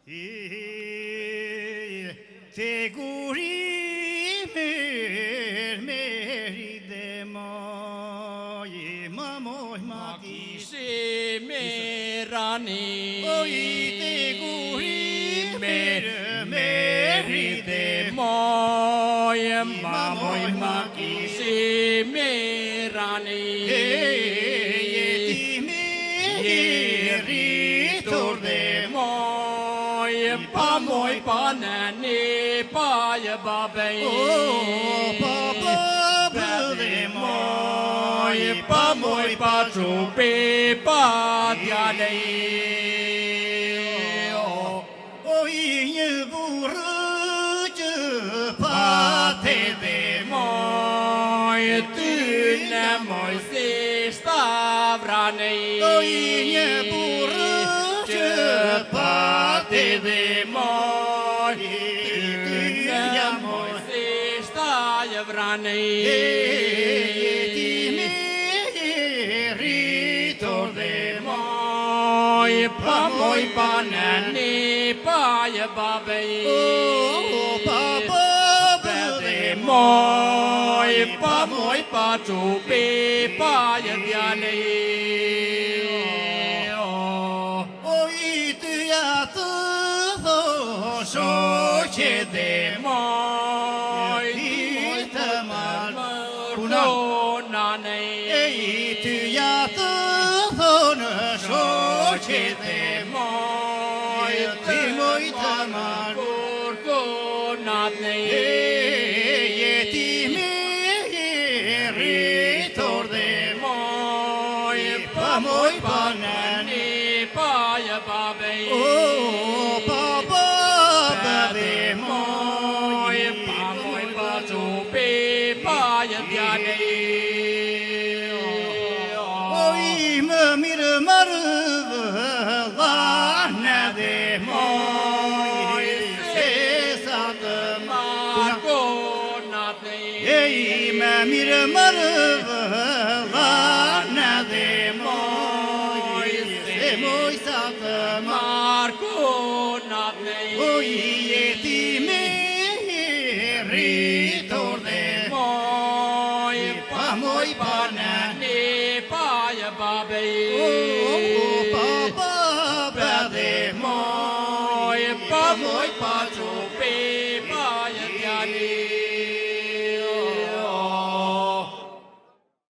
Te guri meri de moj ma kishe merani. Oi te guri meri de moj ma kishe merani. Ti meri tor de pa moj pa nani pa je babej. Pa moj pa čupi pa djalej. Oj një burë që pa te dhe moj ty në moj si stavranej. Oj një burë që pa te dhe moj ty në moj si stavranej. Pa moj pa nani pa je babej. Pa moj pa čupi pa je djalej. Oj ty ja të shoqe dhe moj ty të marë punanej. Ty ja të thonë shoqe dhe ti moj të marë punanej. Ti me rritor dhe pa moj pa nani pa je babej. Pa baba dhe pa moj pa čupi pa je djalej. Oj më mirë marë vëllane dhe se sa të markonatnej. Më mirë marë vëllane dhe se moj sa të markonatnej. Oj ti me rritor dhe pa moj pa nani pa je babej.